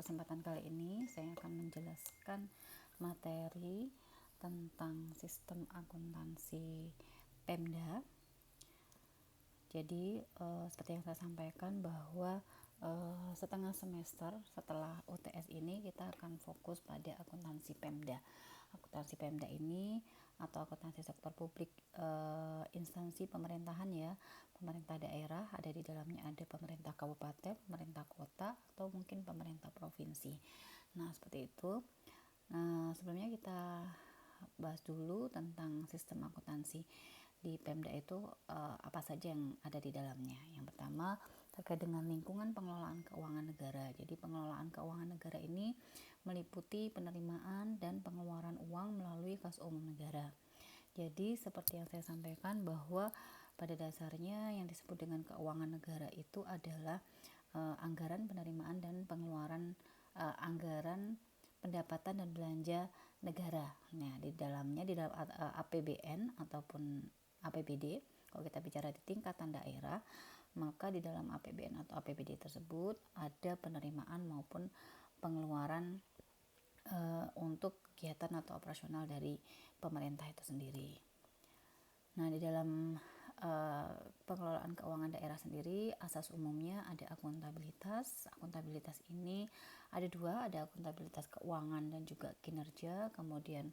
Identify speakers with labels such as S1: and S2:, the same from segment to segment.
S1: kesempatan kali ini saya akan menjelaskan materi tentang sistem akuntansi Pemda. Jadi seperti yang saya sampaikan bahwa setengah semester setelah UTS ini kita akan fokus pada akuntansi Pemda. Akuntansi Pemda ini atau akuntansi sektor publik, instansi pemerintahan ya, pemerintah daerah, ada di dalamnya ada pemerintah kabupaten, pemerintah kota, atau mungkin pemerintah provinsi. Nah, seperti itu. Nah, sebelumnya kita bahas dulu tentang sistem akuntansi di Pemda itu apa saja yang ada di dalamnya. Yang pertama terkait dengan lingkungan pengelolaan keuangan negara. Jadi pengelolaan keuangan negara ini meliputi penerimaan dan pengeluaran uang melalui kas umum negara. Jadi seperti yang saya sampaikan bahwa pada dasarnya yang disebut dengan keuangan negara itu adalah anggaran penerimaan dan pengeluaran, anggaran pendapatan dan belanja negara. Nah, di dalamnya di dalam APBN ataupun APBD, kalau kita bicara di tingkatan daerah, maka di dalam APBN atau APBD tersebut ada penerimaan maupun pengeluaran untuk kegiatan atau operasional dari pemerintah itu sendiri. Nah, di dalam pengelolaan keuangan daerah sendiri, asas umumnya ada akuntabilitas. Akuntabilitas ini ada dua, ada akuntabilitas keuangan dan juga kinerja, kemudian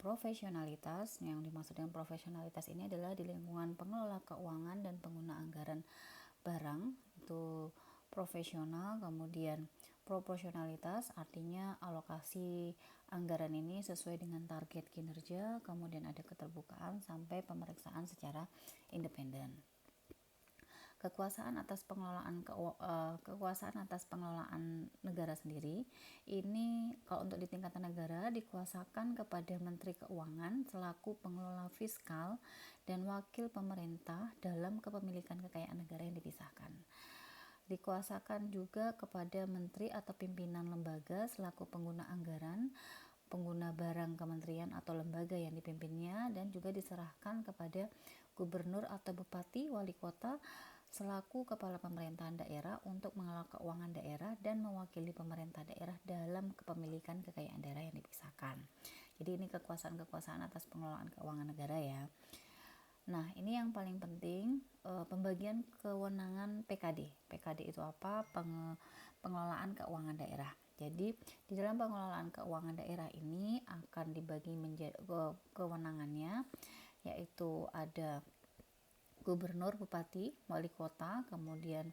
S1: profesionalitas. Yang dimaksud dengan profesionalitas ini adalah di lingkungan pengelola keuangan dan pengguna anggaran barang itu profesional. Kemudian proporsionalitas artinya alokasi anggaran ini sesuai dengan target kinerja. Kemudian ada keterbukaan sampai pemeriksaan secara independen. Kekuasaan atas pengelolaan negara sendiri ini kalau untuk di tingkatan negara dikuasakan kepada Menteri Keuangan selaku pengelola fiskal dan wakil pemerintah dalam kepemilikan kekayaan negara yang dipisahkan. Dikuasakan juga kepada menteri atau pimpinan lembaga selaku pengguna anggaran, pengguna barang kementerian atau lembaga yang dipimpinnya, dan juga diserahkan kepada gubernur atau bupati, wali kota selaku kepala pemerintahan daerah untuk mengelola keuangan daerah dan mewakili pemerintah daerah dalam kepemilikan kekayaan daerah yang dipisahkan. Jadi ini kekuasaan atas pengelolaan keuangan negara ya. Nah, ini yang paling penting, pembagian kewenangan PKD. PKD itu apa? Pengelolaan keuangan daerah. Jadi di dalam pengelolaan keuangan daerah ini akan dibagi menjadi kewenangannya, yaitu ada gubernur, bupati, wali kota, kemudian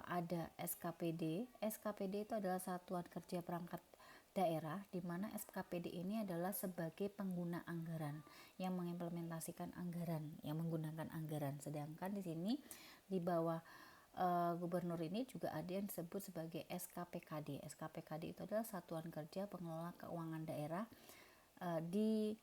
S1: ada SKPD. SKPD itu adalah Satuan Kerja Perangkat Daerah, di mana SKPD ini adalah sebagai pengguna anggaran yang mengimplementasikan anggaran, yang menggunakan anggaran. Sedangkan di sini di bawah gubernur ini juga ada yang disebut sebagai SKPKD. SKPKD itu adalah Satuan Kerja Pengelola Keuangan Daerah di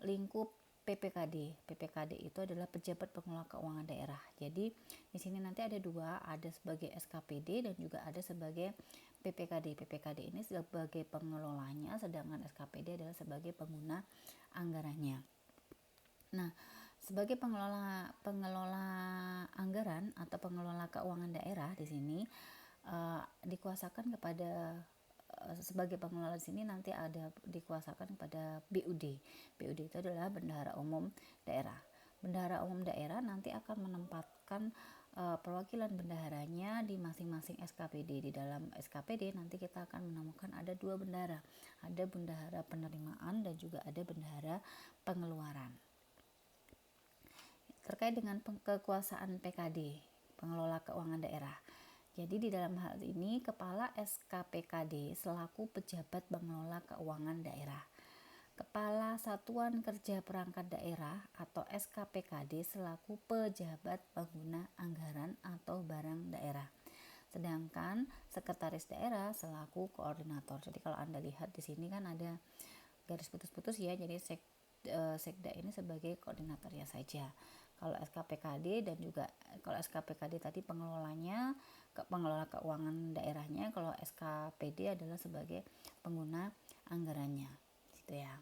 S1: lingkup PPKD. PPKD itu adalah pejabat pengelola keuangan daerah. Jadi di sini nanti ada dua, ada sebagai SKPD dan juga ada sebagai PPKD. PPKD ini sebagai pengelolanya, sedangkan SKPD adalah sebagai pengguna anggarannya. Nah, sebagai pengelola anggaran atau pengelola keuangan daerah di sini dikuasakan kepada sebagai pengelola di sini nanti ada dikuasakan kepada BUD. BUD itu adalah Bendahara Umum Daerah. Bendahara Umum Daerah nanti akan menempatkan perwakilan bendaharanya di masing-masing SKPD. Di dalam SKPD nanti kita akan menemukan ada dua bendahara. Ada bendahara penerimaan dan juga ada bendahara pengeluaran. Terkait dengan kekuasaan PKD, pengelola keuangan daerah. Jadi di dalam hal ini Kepala SKPKD selaku pejabat pengelola keuangan daerah. Kepala Satuan Kerja Perangkat Daerah atau SKPKD selaku pejabat pengguna anggaran atau barang daerah. Sedangkan Sekretaris Daerah selaku koordinator. Jadi kalau Anda lihat di sini kan ada garis putus-putus ya. Jadi Sekda ini sebagai koordinatornya saja. Kalau SKPKD dan juga kalau SKPKD tadi pengelola keuangan daerahnya, kalau SKPD adalah sebagai pengguna anggarannya, gitu ya.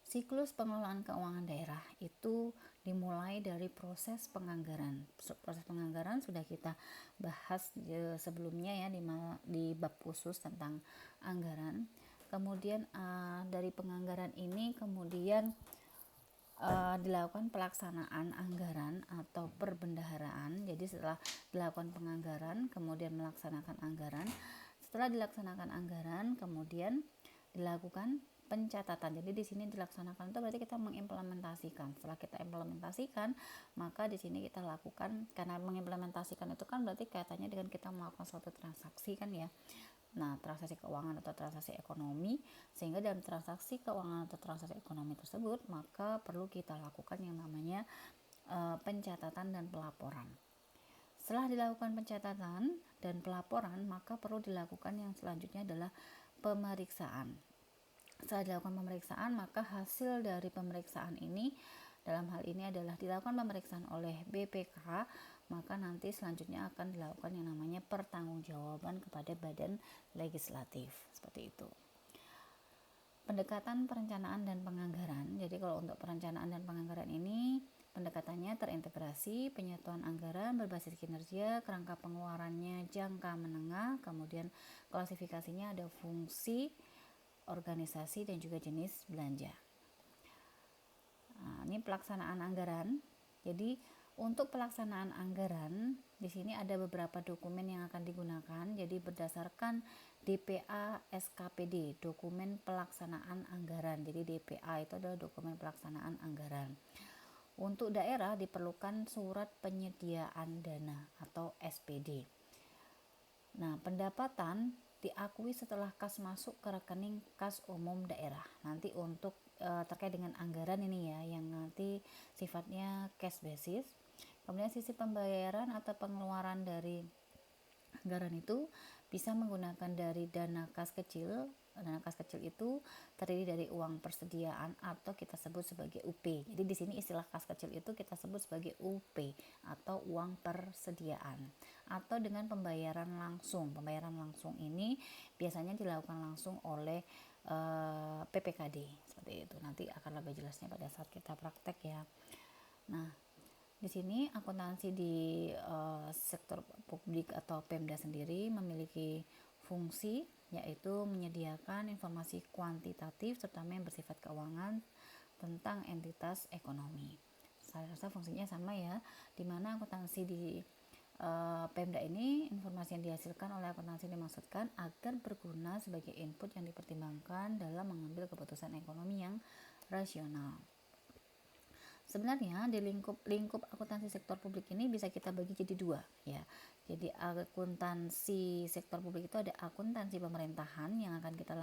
S1: Siklus pengelolaan keuangan daerah itu dimulai dari proses penganggaran. Proses penganggaran sudah kita bahas sebelumnya ya di bab khusus tentang anggaran. Kemudian dari penganggaran ini kemudian dilakukan pelaksanaan anggaran atau perbendaharaan. Jadi setelah dilakukan penganggaran, kemudian melaksanakan anggaran. Setelah dilaksanakan anggaran, kemudian dilakukan pencatatan. Jadi di sini dilaksanakan itu berarti kita mengimplementasikan. Setelah kita implementasikan, maka di sini kita lakukan, karena mengimplementasikan itu kan berarti kaitannya dengan kita melakukan suatu transaksi kan ya. Nah, transaksi keuangan atau transaksi ekonomi, sehingga dalam transaksi keuangan atau transaksi ekonomi tersebut maka perlu kita lakukan yang namanya pencatatan dan pelaporan. Setelah dilakukan pencatatan dan pelaporan, maka perlu dilakukan yang selanjutnya adalah pemeriksaan. Setelah dilakukan pemeriksaan, maka hasil dari pemeriksaan ini, dalam hal ini adalah dilakukan pemeriksaan oleh BPK, maka nanti selanjutnya akan dilakukan yang namanya pertanggungjawaban kepada badan legislatif, seperti itu. Pendekatan perencanaan dan penganggaran. Jadi kalau untuk perencanaan dan penganggaran ini pendekatannya terintegrasi, penyatuan anggaran berbasis kinerja, kerangka pengeluarannya jangka menengah, kemudian klasifikasinya ada fungsi, organisasi, dan juga jenis belanja. Nah, ini pelaksanaan anggaran. Jadi untuk pelaksanaan anggaran di sini ada beberapa dokumen yang akan digunakan. Jadi berdasarkan DPA SKPD, dokumen pelaksanaan anggaran. Jadi DPA itu adalah dokumen pelaksanaan anggaran. Untuk daerah diperlukan surat penyediaan dana atau SPD. Nah, pendapatan diakui setelah kas masuk ke rekening kas umum daerah. Nanti untuk terkait dengan anggaran ini ya, yang nanti sifatnya cash basis. Kemudian sisi pembayaran atau pengeluaran dari anggaran itu bisa menggunakan dari dana kas kecil. Dana kas kecil itu terdiri dari uang persediaan atau kita sebut sebagai UP. Jadi di sini istilah kas kecil itu kita sebut sebagai UP atau uang persediaan. Atau dengan pembayaran langsung. Pembayaran langsung ini biasanya dilakukan langsung oleh PPKD seperti itu. Nanti akan lebih jelasnya pada saat kita praktek ya. Nah, di sini akuntansi di sektor publik atau Pemda sendiri memiliki fungsi yaitu menyediakan informasi kuantitatif terutama yang bersifat keuangan tentang entitas ekonomi. Saya rasa fungsinya sama ya, dimana akuntansi di Pemda ini informasi yang dihasilkan oleh akuntansi dimaksudkan agar berguna sebagai input yang dipertimbangkan dalam mengambil keputusan ekonomi yang rasional. Sebenarnya di lingkup akuntansi sektor publik ini bisa kita bagi jadi dua ya. Jadi akuntansi sektor publik itu ada akuntansi pemerintahan yang akan kita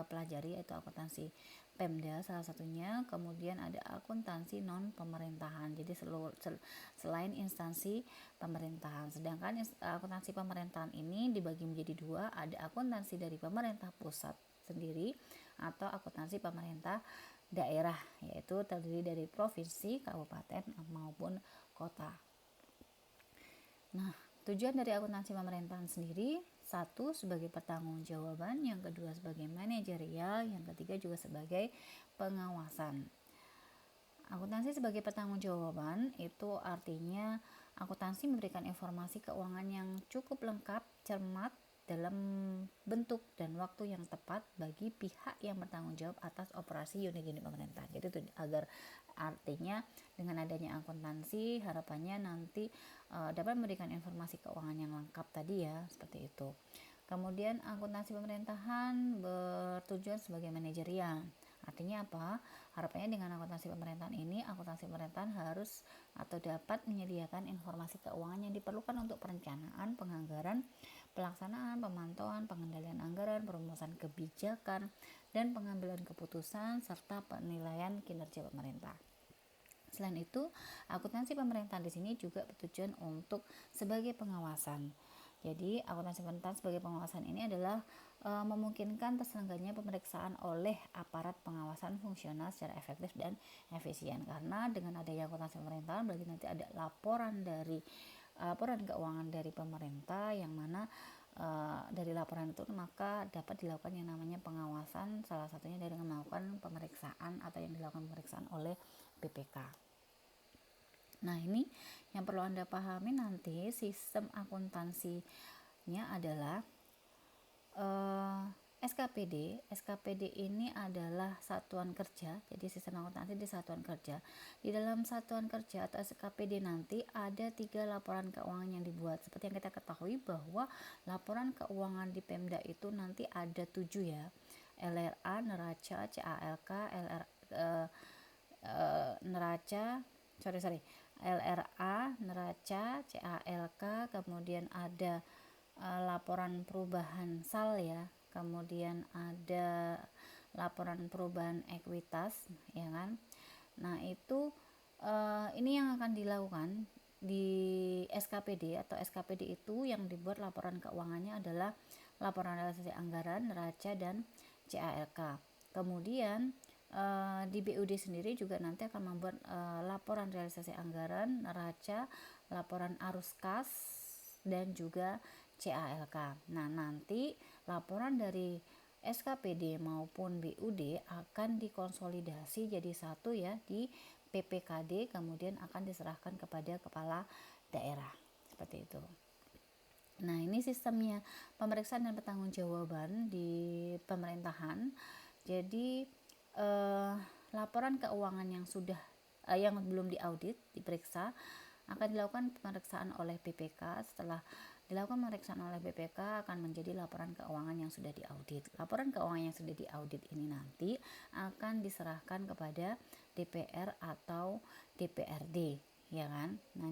S1: pelajari, yaitu akuntansi Pemda salah satunya. Kemudian ada akuntansi non pemerintahan. Jadi selain instansi pemerintahan. Sedangkan akuntansi pemerintahan ini dibagi menjadi dua, ada akuntansi dari pemerintah pusat sendiri atau akuntansi pemerintah daerah, yaitu terdiri dari provinsi, kabupaten maupun kota. Nah, tujuan dari akuntansi pemerintahan sendiri, satu sebagai pertanggungjawaban, yang kedua sebagai manajerial, yang ketiga juga sebagai pengawasan. Akuntansi sebagai pertanggungjawaban itu artinya akuntansi memberikan informasi keuangan yang cukup lengkap, cermat, dalam bentuk dan waktu yang tepat bagi pihak yang bertanggung jawab atas operasi unit-unit pemerintahan. Jadi itu agar artinya dengan adanya akuntansi harapannya nanti dapat memberikan informasi keuangan yang lengkap tadi ya, seperti itu. Kemudian akuntansi pemerintahan bertujuan sebagai manajerial. Artinya apa? Harapannya dengan akuntansi pemerintahan ini, akuntansi pemerintahan harus atau dapat menyediakan informasi keuangan yang diperlukan untuk perencanaan, penganggaran, pelaksanaan, pemantauan, pengendalian anggaran, perumusan kebijakan, dan pengambilan keputusan, serta penilaian kinerja pemerintah. Selain itu, akuntansi pemerintahan di sini juga bertujuan untuk sebagai pengawasan. Jadi, akuntansi pemerintahan sebagai pengawasan ini adalah memungkinkan terselenggaranya pemeriksaan oleh aparat pengawasan fungsional secara efektif dan efisien. Karena dengan adanya akuntansi pemerintahan berarti nanti ada laporan keuangan dari pemerintah, yang mana dari laporan itu maka dapat dilakukan yang namanya pengawasan, salah satunya dengan melakukan pemeriksaan atau yang dilakukan pemeriksaan oleh BPK. Nah, ini yang perlu Anda pahami nanti, sistem akuntansinya adalah SKPD. SKPD ini adalah satuan kerja, jadi sistem akuntansi di satuan kerja. Di dalam satuan kerja atau SKPD nanti ada 3 laporan keuangan yang dibuat. Seperti yang kita ketahui bahwa laporan keuangan di Pemda itu nanti ada 7 ya. LRA, neraca, CALK, LRA, neraca, CALK, kemudian ada laporan perubahan SAL ya, kemudian ada laporan perubahan ekuitas ya kan. Nah, itu ini yang akan dilakukan di SKPD, atau SKPD itu yang dibuat laporan keuangannya adalah laporan realisasi anggaran, neraca, dan CALK. Kemudian di BUD sendiri juga nanti akan membuat laporan realisasi anggaran, neraca, laporan arus kas, dan juga CALK. Nah, nanti laporan dari SKPD maupun BUD akan dikonsolidasi jadi satu ya di PPKD, kemudian akan diserahkan kepada kepala daerah. Seperti itu. Nah, ini sistemnya pemeriksaan dan pertanggungjawaban di pemerintahan. Jadi laporan keuangan yang sudah yang belum diaudit, diperiksa, akan dilakukan pemeriksaan oleh BPK. Setelah dilakukan pemeriksaan oleh BPK, akan menjadi laporan keuangan yang sudah diaudit. Laporan keuangan yang sudah diaudit ini nanti akan diserahkan kepada DPR atau DPRD, ya kan. Nah,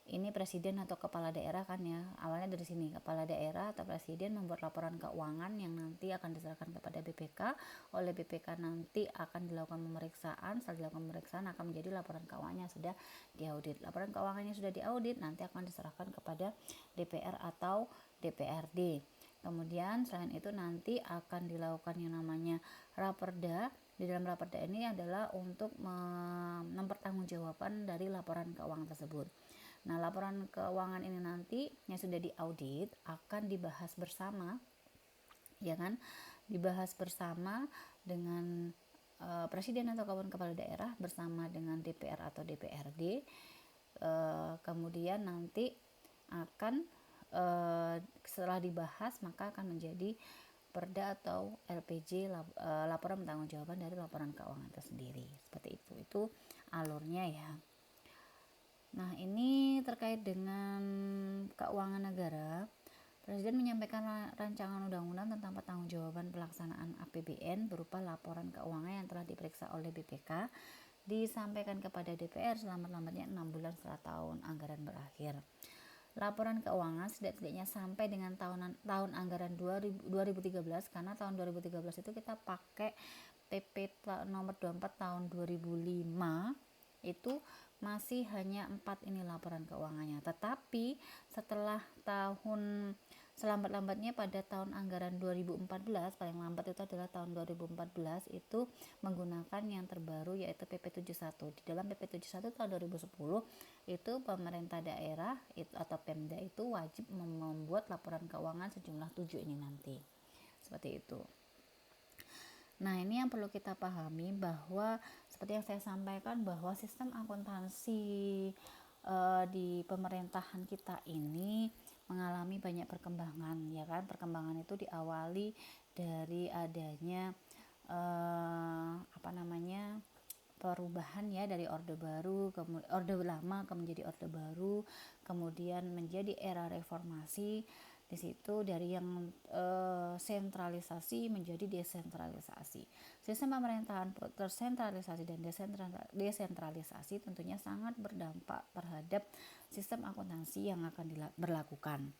S1: ini presiden atau kepala daerah kan ya, awalnya dari sini, kepala daerah atau presiden membuat laporan keuangan yang nanti akan diserahkan kepada BPK. Oleh BPK nanti akan dilakukan pemeriksaan. Setelah dilakukan pemeriksaan akan menjadi laporan keuangan yang sudah diaudit. Laporan keuangan yang sudah diaudit nanti akan diserahkan kepada DPR atau DPRD. Kemudian selain itu nanti akan dilakukan yang namanya raperda. Di dalam raperda ini adalah untuk mempertanggungjawabkan dari laporan keuangan tersebut. Nah, laporan keuangan ini nanti yang sudah diaudit akan dibahas bersama, ya kan? Dibahas bersama dengan presiden atau kepala daerah bersama dengan DPR atau DPRD. Kemudian nanti akan setelah dibahas maka akan menjadi perda atau LPJ, laporan pertanggungjawaban dari laporan keuangan itu sendiri. Seperti itu. Itu alurnya ya. Nah, ini terkait dengan keuangan negara. Presiden menyampaikan rancangan undang-undang tentang pertanggungjawaban pelaksanaan APBN berupa laporan keuangan yang telah diperiksa oleh BPK disampaikan kepada DPR selambat-lambatnya 6 bulan setelah tahun anggaran berakhir. Laporan keuangan setidaknya sampai dengan tahun anggaran 2013, karena tahun 2013 itu kita pakai PP nomor 24 tahun 2005, itu masih hanya 4 ini laporan keuangannya. Tetapi setelah tahun selambat-lambatnya pada tahun anggaran 2014, paling lambat itu adalah tahun 2014, itu menggunakan yang terbaru yaitu PP 71. Di dalam PP 71 tahun 2010 itu pemerintah daerah itu atau Pemda itu wajib membuat laporan keuangan sejumlah 7 ini nanti. Seperti itu. Nah, ini yang perlu kita pahami bahwa seperti yang saya sampaikan bahwa sistem akuntansi di pemerintahan kita ini mengalami banyak perkembangan, ya kan. Perkembangan itu diawali dari adanya perubahan ya, dari orde baru, orde lama menjadi orde baru, kemudian menjadi era reformasi. Di situ dari yang sentralisasi menjadi desentralisasi. Sistem pemerintahan tersentralisasi dan desentralisasi tentunya sangat berdampak terhadap sistem akuntansi yang akan berlakukan.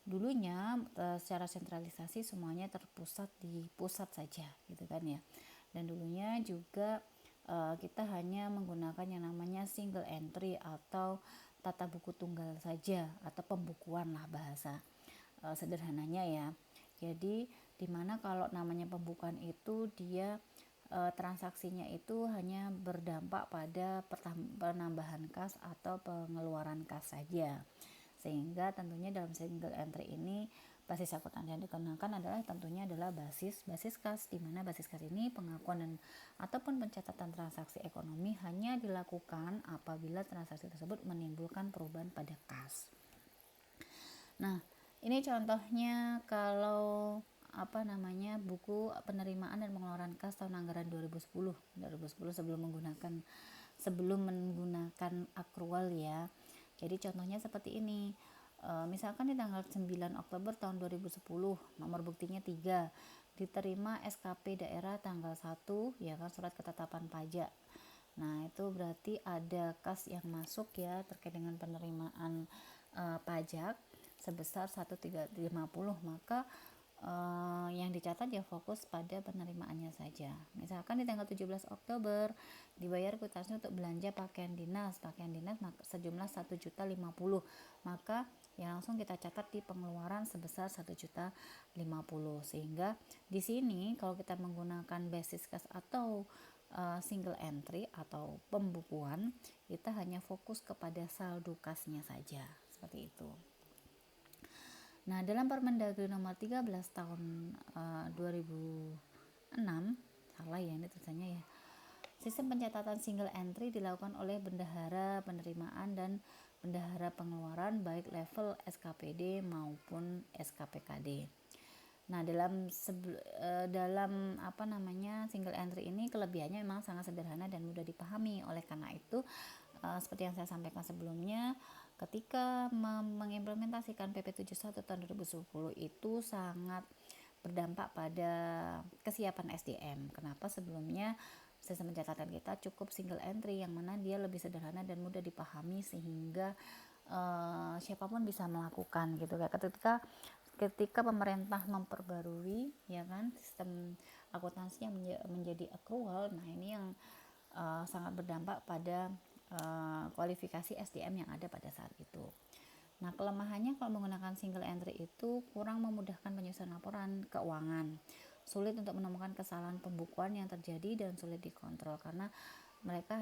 S1: Dulunya secara sentralisasi semuanya terpusat di pusat saja, gitu kan ya. Dan dulunya juga kita hanya menggunakan yang namanya single entry atau tata buku tunggal saja, atau pembukuan lah bahasa sederhananya ya. Jadi dimana kalau namanya pembukuan itu dia transaksinya itu hanya berdampak pada penambahan kas atau pengeluaran kas saja, sehingga tentunya dalam single entry ini Basis akuntansi yang digunakan adalah tentunya adalah basis kas, di mana basis kas ini pengakuan dan ataupun pencatatan transaksi ekonomi hanya dilakukan apabila transaksi tersebut menimbulkan perubahan pada kas. Nah, ini contohnya kalau buku penerimaan dan pengeluaran kas tahun anggaran 2010 sebelum menggunakan akrual ya. Jadi contohnya seperti ini. Misalkan di tanggal 9 Oktober tahun 2010, nomor buktinya 3, diterima SKP daerah tanggal 1 ya kan, surat ketetapan pajak. Nah, itu berarti ada kas yang masuk ya terkait dengan penerimaan pajak sebesar 1.350, maka yang dicatat ya fokus pada penerimaannya saja. Misalkan di tanggal 17 Oktober dibayar kwitansi untuk belanja pakaian dinas sejumlah 1.050, maka ya langsung kita catat di pengeluaran sebesar 1.050. Sehingga di sini kalau kita menggunakan basis kas atau single entry atau pembukuan, kita hanya fokus kepada saldo kasnya saja, seperti itu. Nah, dalam Permendagri nomor 13 tahun 2006, salah ya ini tulisannya ya. Sistem pencatatan single entry dilakukan oleh bendahara penerimaan dan bendahara pengeluaran baik level SKPD maupun SKPKD. Nah, dalam single entry ini kelebihannya memang sangat sederhana dan mudah dipahami. Oleh karena itu, seperti yang saya sampaikan sebelumnya, ketika mengimplementasikan PP 71 tahun 2010 itu sangat berdampak pada kesiapan SDM. Kenapa? Sebelumnya sistem pencatatan kita cukup single entry yang mana dia lebih sederhana dan mudah dipahami sehingga siapapun bisa melakukan gitu ya. Ketika pemerintah memperbarui ya kan sistem akuntansi yang menjadi accrual, nah ini yang sangat berdampak pada kualifikasi SDM yang ada pada saat itu. Nah, kelemahannya kalau menggunakan single entry itu kurang memudahkan penyusunan laporan keuangan, sulit untuk menemukan kesalahan pembukuan yang terjadi dan sulit dikontrol karena mereka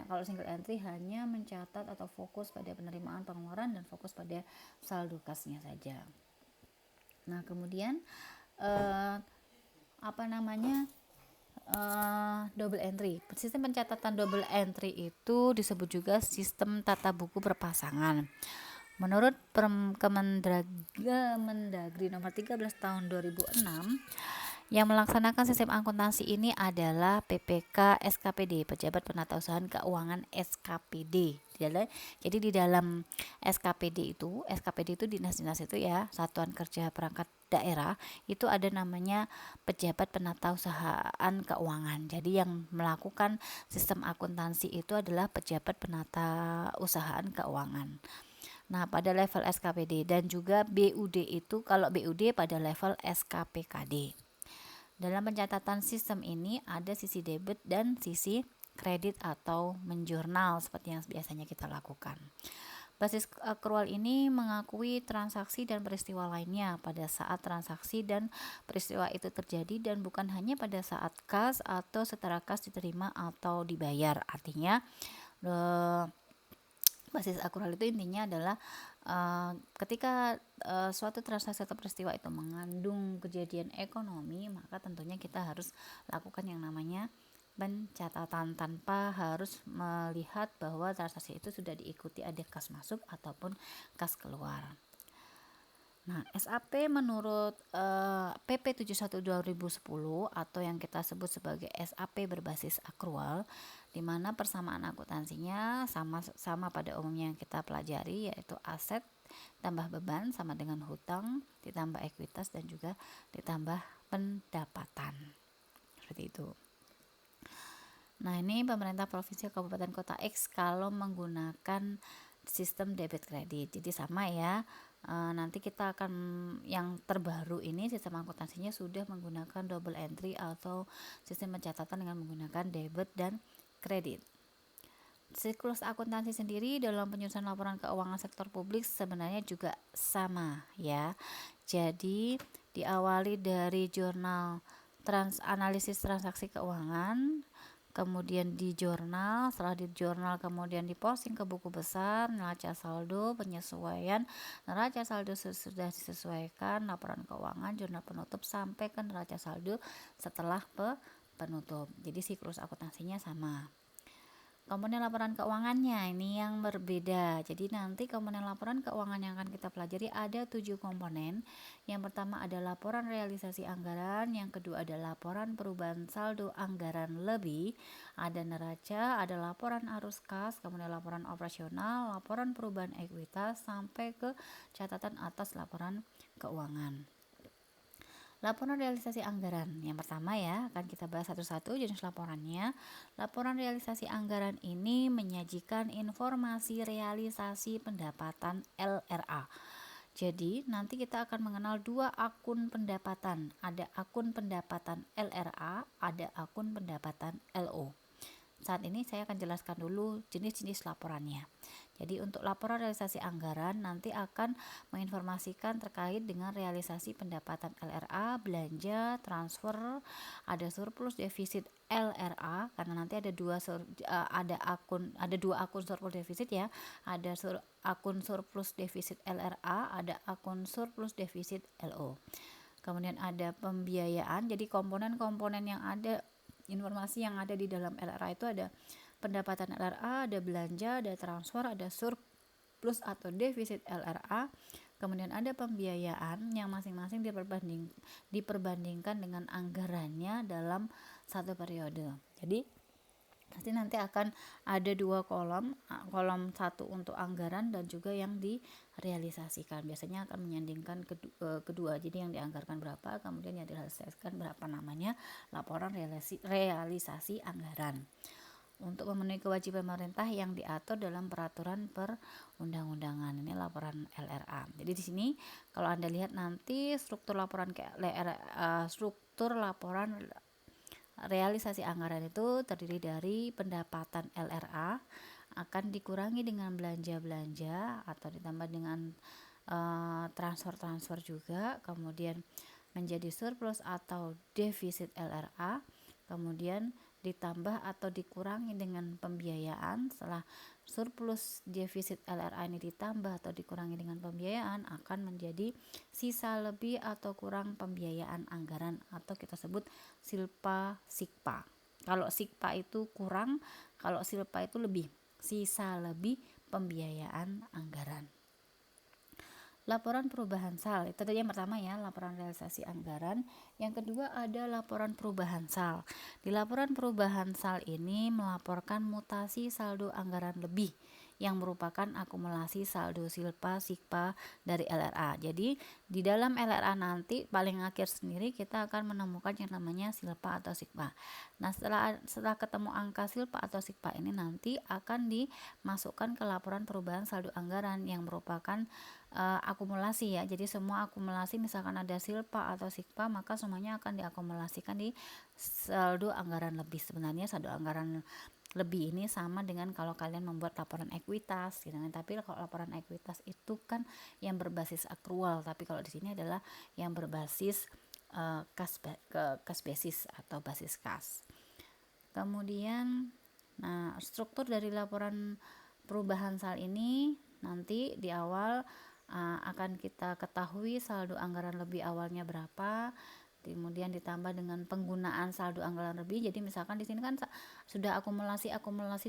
S1: kalau single entry hanya mencatat atau fokus pada penerimaan pengeluaran dan fokus pada saldo kasnya saja. Nah, kemudian double entry. Sistem pencatatan double entry itu disebut juga sistem tata buku berpasangan. Menurut Kemendagri nomor 13 tahun 2006, yang melaksanakan sistem akuntansi ini adalah PPK SKPD, Pejabat Penatausahaan Keuangan SKPD. Jadi di dalam SKPD itu dinas-dinas itu ya, Satuan Kerja Perangkat Daerah, itu ada namanya Pejabat Penatausahaan Keuangan. Jadi yang melakukan sistem akuntansi itu adalah Pejabat Penatausahaan Keuangan. Nah, pada level SKPD dan juga BUD itu, kalau BUD pada level SKPKD. Dalam pencatatan sistem ini ada sisi debit dan sisi kredit atau menjurnal seperti yang biasanya kita lakukan. Basis akrual ini mengakui transaksi dan peristiwa lainnya pada saat transaksi dan peristiwa itu terjadi dan bukan hanya pada saat kas atau setara kas diterima atau dibayar. Artinya basis akrual itu intinya adalah ketika suatu transaksi atau peristiwa itu mengandung kejadian ekonomi, maka tentunya kita harus lakukan yang namanya pencatatan tanpa harus melihat bahwa transaksi itu sudah diikuti ada kas masuk ataupun kas keluar. Nah, SAP menurut PP 71 2010 atau yang kita sebut sebagai SAP berbasis akrual, di mana persamaan akuntansinya sama pada umumnya yang kita pelajari, yaitu aset tambah beban sama dengan hutang ditambah ekuitas dan juga ditambah pendapatan, seperti itu. Nah, ini pemerintah provinsi kabupaten kota X kalau menggunakan sistem debit kredit, jadi sama ya. Nanti kita akan yang terbaru ini sistem akuntansinya sudah menggunakan double entry atau sistem pencatatan dengan menggunakan debit dan kredit. Siklus akuntansi sendiri dalam penyusunan laporan keuangan sektor publik sebenarnya juga sama ya. Jadi diawali dari jurnal analisis transaksi keuangan, kemudian di jurnal, setelah di jurnal kemudian diposting ke buku besar, neraca saldo, penyesuaian neraca saldo sudah disesuaikan, laporan keuangan, jurnal penutup sampai ke neraca saldo setelah penutup. Jadi siklus akuntansinya sama. Komponen laporan keuangannya ini yang berbeda. Jadi nanti komponen laporan keuangan yang akan kita pelajari ada 7 komponen. Yang pertama ada laporan realisasi anggaran, yang kedua ada laporan perubahan saldo anggaran lebih, ada neraca, ada laporan arus kas, kemudian laporan operasional, laporan perubahan ekuitas sampai ke catatan atas laporan keuangan. Laporan realisasi anggaran yang pertama ya, akan kita bahas satu-satu jenis laporannya. Laporan realisasi anggaran ini menyajikan informasi realisasi pendapatan LRA. Jadi nanti kita akan mengenal dua akun pendapatan, ada akun pendapatan LRA, ada akun pendapatan LO. Saat ini saya akan jelaskan dulu jenis-jenis laporannya. Jadi untuk laporan realisasi anggaran nanti akan menginformasikan terkait dengan realisasi pendapatan LRA, belanja, transfer, ada surplus defisit LRA karena nanti ada dua akun surplus defisit ya. Ada akun surplus defisit LRA, ada akun surplus defisit LO. Kemudian ada pembiayaan. Jadi komponen-komponen yang ada, informasi yang ada di dalam LRA itu ada pendapatan LRA, ada belanja, ada transfer, ada surplus atau defisit LRA, kemudian ada pembiayaan yang masing-masing diperbandingkan dengan anggarannya dalam satu periode. Jadi nanti akan ada dua kolom satu untuk anggaran dan juga yang direalisasikan. Biasanya akan menyandingkan kedua, jadi yang dianggarkan berapa, kemudian yang direalisasikan berapa, namanya laporan realisasi anggaran untuk memenuhi kewajiban pemerintah yang diatur dalam peraturan perundang-undangan. Ini laporan LRA. Jadi di sini kalau Anda lihat nanti struktur laporan realisasi anggaran itu terdiri dari pendapatan LRA akan dikurangi dengan belanja-belanja atau ditambah dengan transfer-transfer juga, kemudian menjadi surplus atau defisit LRA, kemudian ditambah atau dikurangi dengan pembiayaan. Setelah surplus defisit LRA ini ditambah atau dikurangi dengan pembiayaan akan menjadi sisa lebih atau kurang pembiayaan anggaran atau kita sebut silpa sikpa. Kalau sikpa itu kurang, kalau silpa itu lebih, sisa lebih pembiayaan anggaran. Laporan perubahan sal, itu tadi yang pertama ya, laporan realisasi anggaran. Yang kedua ada laporan perubahan sal. Di laporan perubahan sal ini melaporkan mutasi saldo anggaran lebih yang merupakan akumulasi saldo silpa sikpa dari LRA. Jadi di dalam LRA nanti paling akhir sendiri kita akan menemukan yang namanya silpa atau sikpa. Nah setelah ketemu angka silpa atau sikpa ini nanti akan dimasukkan ke laporan perubahan saldo anggaran yang merupakan akumulasi ya. Jadi semua akumulasi, misalkan ada silpa atau sikpa, maka semuanya akan diakumulasikan di saldo anggaran lebih. Sebenarnya saldo anggaran lebih ini sama dengan kalau kalian membuat laporan ekuitas gitu kan. Tapi kalau laporan ekuitas itu kan yang berbasis akrual, tapi kalau di sini adalah yang berbasis kas basis atau basis kas. Kemudian struktur dari laporan perubahan sal ini nanti di awal akan kita ketahui saldo anggaran lebih awalnya berapa, kemudian ditambah dengan penggunaan saldo anggaran lebih. Jadi misalkan di sini kan sudah akumulasi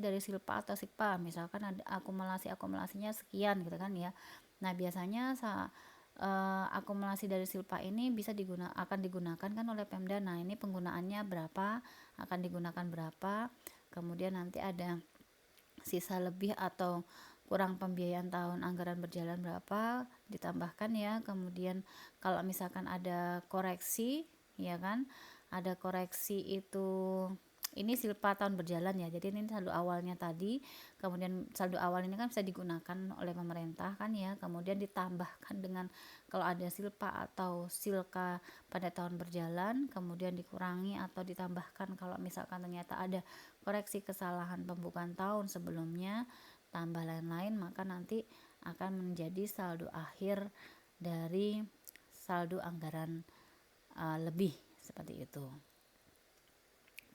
S1: dari silpa atau sikpa, misalkan ada akumulasinya sekian gitu kan ya. Nah biasanya akumulasi dari silpa ini akan digunakan kan oleh Pemda. Nah ini penggunaannya berapa, akan digunakan berapa, kemudian nanti ada sisa lebih atau kurang pembiayaan tahun anggaran berjalan berapa ditambahkan ya. Kemudian kalau misalkan ada koreksi ya kan, ada koreksi itu ini silpa tahun berjalan ya, jadi ini saldo awalnya tadi, kemudian saldo awal ini kan bisa digunakan oleh pemerintah kan ya, kemudian ditambahkan dengan kalau ada silpa atau silka pada tahun berjalan, kemudian dikurangi atau ditambahkan kalau misalkan ternyata ada koreksi kesalahan pembukaan tahun sebelumnya, tambah lain-lain, maka nanti akan menjadi saldo akhir dari saldo anggaran lebih, seperti itu.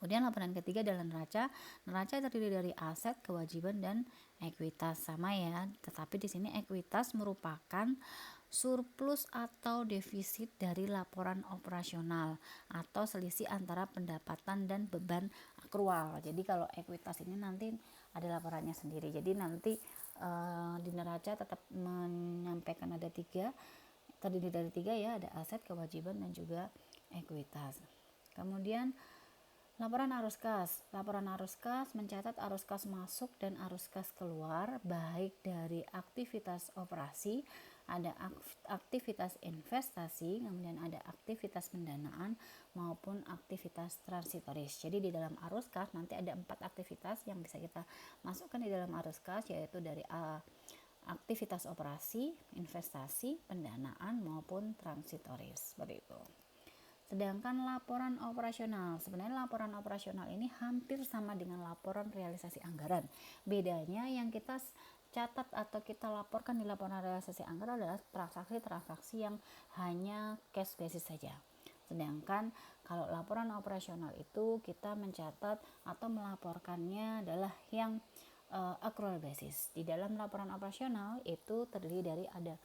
S1: Kemudian laporan ketiga adalah neraca. Neraca terdiri dari aset, kewajiban, dan ekuitas, sama ya. Tetapi di sini ekuitas merupakan surplus atau defisit dari laporan operasional atau selisih antara pendapatan dan beban akrual. Jadi kalau ekuitas ini nanti ada laporannya sendiri. Jadi nanti di neraca tetap menyampaikan ada tiga, terdiri dari tiga ya, ada aset, kewajiban, dan juga ekuitas. Kemudian laporan arus kas. Laporan arus kas mencatat arus kas masuk dan arus kas keluar baik dari aktivitas operasi, ada aktivitas investasi, kemudian ada aktivitas pendanaan maupun aktivitas transitoris. Jadi di dalam arus kas nanti ada 4 aktivitas yang bisa kita masukkan di dalam arus kas, yaitu dari aktivitas operasi, investasi, pendanaan maupun transitoris. Seperti itu. Sedangkan laporan operasional, sebenarnya laporan operasional ini hampir sama dengan laporan realisasi anggaran. Bedanya yang kita catat atau kita laporkan di laporan realisasi anggaran adalah transaksi-transaksi yang hanya cash basis saja. Sedangkan kalau laporan operasional itu kita mencatat atau melaporkannya adalah yang accrual basis. Di dalam laporan operasional itu terdiri dari ada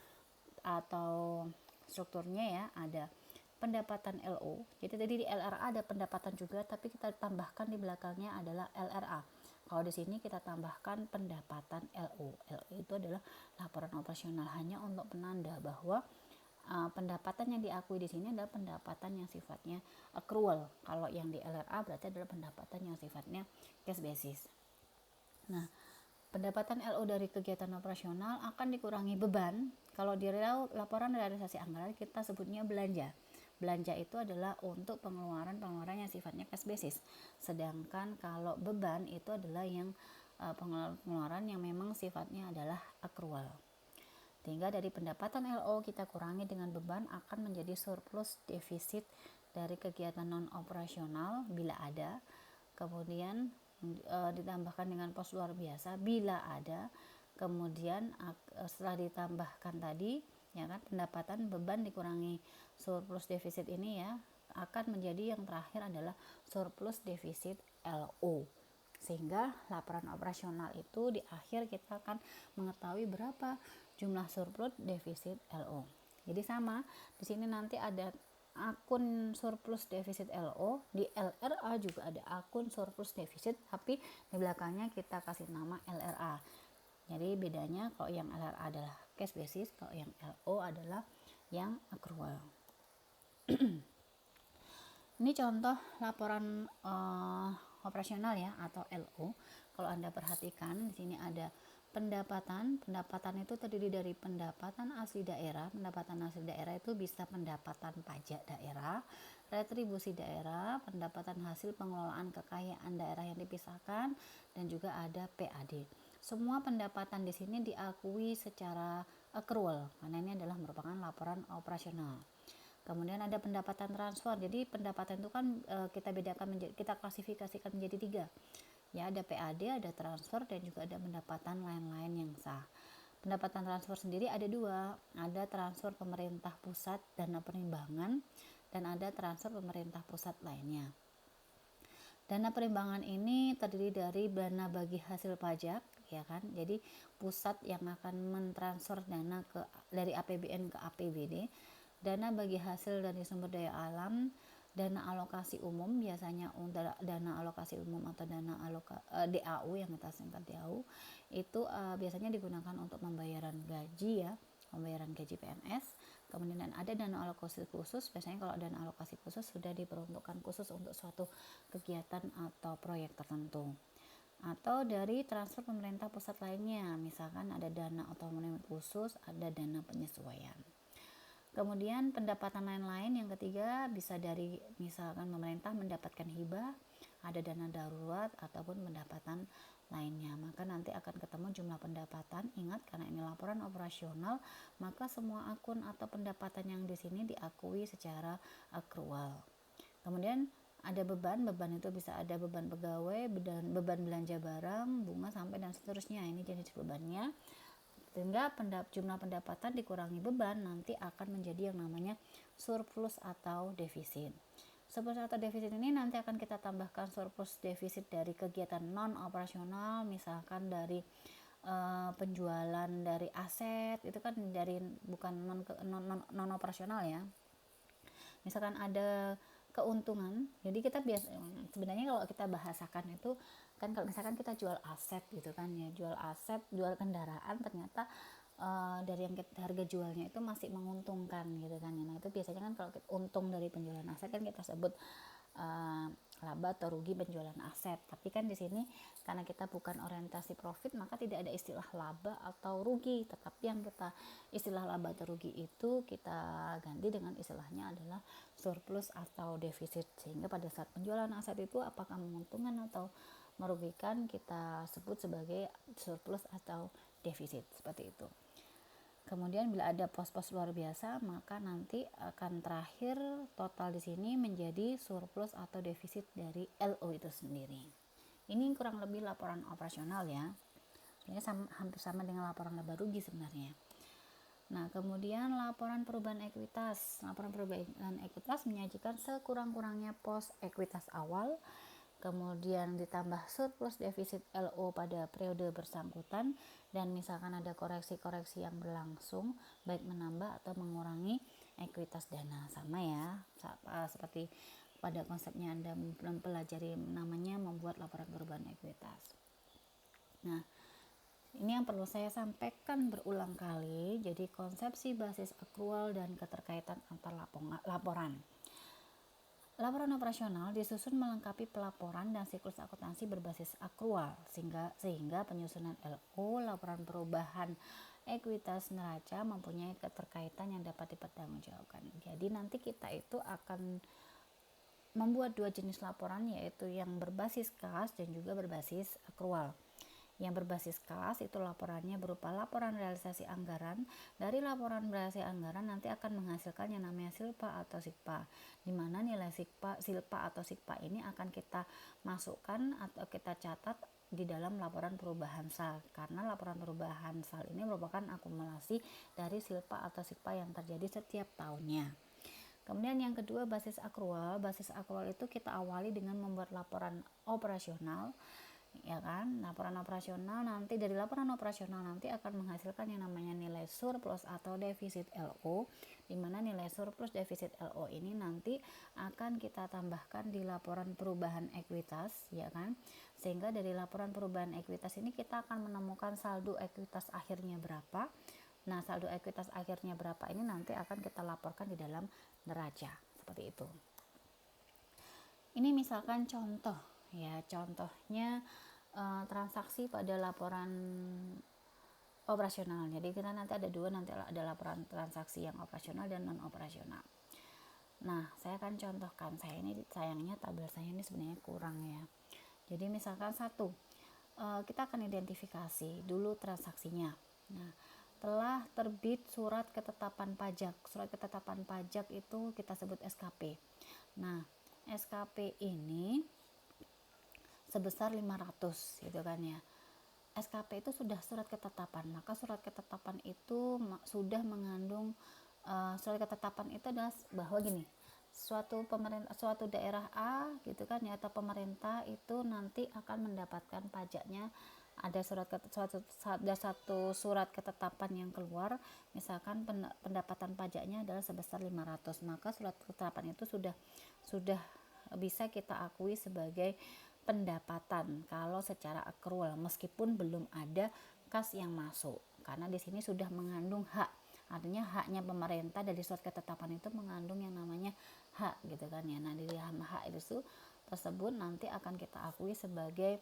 S1: atau strukturnya ya, ada pendapatan LO. Jadi tadi di LRA ada pendapatan juga, tapi kita tambahkan di belakangnya adalah LRA. Kalau di sini kita tambahkan pendapatan LO. LO itu adalah laporan operasional, hanya untuk penanda bahwa pendapatan yang diakui di sini adalah pendapatan yang sifatnya accrual. Kalau yang di LRA berarti adalah pendapatan yang sifatnya cash basis. Nah, pendapatan LO dari kegiatan operasional akan dikurangi beban. Kalau di laporan realisasi anggaran kita sebutnya belanja. Belanja itu adalah untuk pengeluaran-pengeluaran yang sifatnya cash basis. Sedangkan kalau beban itu adalah yang pengeluaran yang memang sifatnya adalah accrual. Sehingga dari pendapatan LO kita kurangi dengan beban akan menjadi surplus defisit dari kegiatan non operasional bila ada. Kemudian ditambahkan dengan pos luar biasa bila ada. Kemudian setelah ditambahkan tadi ya kan, pendapatan beban dikurangi surplus defisit ini ya, akan menjadi yang terakhir adalah surplus defisit LO. Sehingga laporan operasional itu di akhir kita akan mengetahui berapa jumlah surplus defisit LO. Jadi sama, di sini nanti ada akun surplus defisit LO, di LRA juga ada akun surplus defisit, tapi di belakangnya kita kasih nama LRA. Jadi bedanya kalau yang LRA adalah cash basis, kalau yang LO adalah yang accrual. Ini contoh laporan operasional ya, atau LO. Kalau Anda perhatikan di sini ada pendapatan. Pendapatan itu terdiri dari pendapatan asli daerah. Pendapatan asli daerah itu bisa pendapatan pajak daerah, retribusi daerah, pendapatan hasil pengelolaan kekayaan daerah yang dipisahkan, dan juga ada PAD. Semua pendapatan di sini diakui secara accrual karena ini adalah merupakan laporan operasional. Kemudian ada pendapatan transfer. Jadi pendapatan itu kan kita bedakan kita klasifikasikan menjadi 3. Ya, ada PAD, ada transfer, dan juga ada pendapatan lain-lain yang sah. Pendapatan transfer sendiri ada 2. Ada transfer pemerintah pusat dana perimbangan, dan ada transfer pemerintah pusat lainnya. Dana perimbangan ini terdiri dari dana bagi hasil pajak, ya kan. Jadi pusat yang akan mentransfer dana dari APBN ke APBD. Dana bagi hasil dari sumber daya alam, dana alokasi umum, biasanya untuk dana alokasi umum atau dana DAU yang kita singkat DAU, itu biasanya digunakan untuk pembayaran gaji ya, pembayaran gaji PNS. Kemudian ada dana alokasi khusus, biasanya kalau dana alokasi khusus sudah diperuntukkan khusus untuk suatu kegiatan atau proyek tertentu. Atau dari transfer pemerintah pusat lainnya, misalkan ada dana otonomi khusus, ada dana penyesuaian. Kemudian pendapatan lain-lain yang ketiga bisa dari misalkan pemerintah mendapatkan hibah, ada dana darurat, ataupun pendapatan lainnya. Maka nanti akan ketemu jumlah pendapatan. Ingat, karena ini laporan operasional, maka semua akun atau pendapatan yang di sini diakui secara accrual. Kemudian ada beban itu bisa ada beban pegawai, beban belanja barang, bunga, sampai dan seterusnya. Ini jenis bebannya. Sehingga jumlah pendapatan dikurangi beban nanti akan menjadi yang namanya surplus atau defisit. Surplus atau defisit ini nanti akan kita tambahkan surplus defisit dari kegiatan non operasional, misalkan dari penjualan dari aset, itu kan dari bukan non operasional ya. Misalkan ada keuntungan, jadi kita sebenarnya kalau kita bahasakan itu kan, kalau misalkan kita jual aset gitu kan ya, jual aset, jual kendaraan, ternyata dari yang harga jualnya itu masih menguntungkan gitu kan ya. Nah itu biasanya kan kalau untung dari penjualan aset kan kita sebut laba atau rugi penjualan aset. Tapi kan di sini karena kita bukan orientasi profit, maka tidak ada istilah laba atau rugi. Tetapi yang kita istilah laba atau rugi itu kita ganti dengan istilahnya adalah surplus atau defisit. Sehingga pada saat penjualan aset itu apakah menguntungkan atau merugikan, kita sebut sebagai surplus atau defisit, seperti itu. Kemudian bila ada pos-pos luar biasa, maka nanti akan terakhir total di sini menjadi surplus atau defisit dari LO itu sendiri. Ini kurang lebih laporan operasional ya. Sebenarnya hampir sama dengan laporan laba rugi sebenarnya. Nah, kemudian laporan perubahan ekuitas. Laporan perubahan ekuitas menyajikan sekurang-kurangnya pos ekuitas awal, kemudian ditambah surplus defisit LO pada periode bersangkutan, dan misalkan ada koreksi-koreksi yang berlangsung, baik menambah atau mengurangi ekuitas dana. Sama ya, seperti pada konsepnya Anda mempelajari namanya membuat laporan perubahan ekuitas. Nah, ini yang perlu saya sampaikan berulang kali. Jadi konsepsi basis akrual dan keterkaitan antar laporan. Laporan operasional disusun melengkapi pelaporan dan siklus akuntansi berbasis akrual, sehingga penyusunan LO, laporan perubahan ekuitas neraca, mempunyai keterkaitan yang dapat dipertanggungjawabkan. Jadi nanti kita itu akan membuat dua jenis laporan, yaitu yang berbasis kas dan juga berbasis akrual. Yang berbasis kas itu laporannya berupa laporan realisasi anggaran. Dari laporan realisasi anggaran nanti akan menghasilkan yang namanya silpa atau sikpa, di mana nilai silpa atau sikpa ini akan kita masukkan atau kita catat di dalam laporan perubahan SAL, karena laporan perubahan SAL ini merupakan akumulasi dari silpa atau sikpa yang terjadi setiap tahunnya. Kemudian yang kedua, basis akrual. Basis akrual itu kita awali dengan membuat laporan operasional, ya kan. Laporan operasional nanti, dari laporan operasional nanti akan menghasilkan yang namanya nilai surplus atau defisit LO, di mana nilai surplus defisit LO ini nanti akan kita tambahkan di laporan perubahan ekuitas, ya kan. Sehingga dari laporan perubahan ekuitas ini kita akan menemukan saldo ekuitas akhirnya berapa. Nah, saldo ekuitas akhirnya berapa ini nanti akan kita laporkan di dalam neraca, seperti itu. Ini misalkan contoh ya, contohnya transaksi pada laporan operasional. Jadi kita nanti ada dua, nanti ada laporan transaksi yang operasional dan non operasional. Nah, saya akan contohkan. Saya ini sayangnya tabel saya ini sebenarnya kurang ya. Jadi misalkan satu, kita akan identifikasi dulu transaksinya. Nah, telah terbit surat ketetapan pajak. Surat ketetapan pajak itu kita sebut SKP. Nah, SKP ini sebesar 500 gitu kan ya. SKP itu sudah surat ketetapan, maka surat ketetapan itu sudah mengandung surat ketetapan itu adalah bahwa gini, suatu daerah A gitu kan ya, atau pemerintah itu nanti akan mendapatkan pajaknya. Ada satu surat ketetapan yang keluar, misalkan pendapatan pajaknya adalah sebesar 500, maka surat ketetapan itu sudah bisa kita akui sebagai pendapatan kalau secara akrual, meskipun belum ada kas yang masuk, karena di sini sudah mengandung hak. Artinya haknya pemerintah dari surat ketetapan itu mengandung yang namanya hak gitu kan ya. Nah, di dalam hak itu tersebut nanti akan kita akui sebagai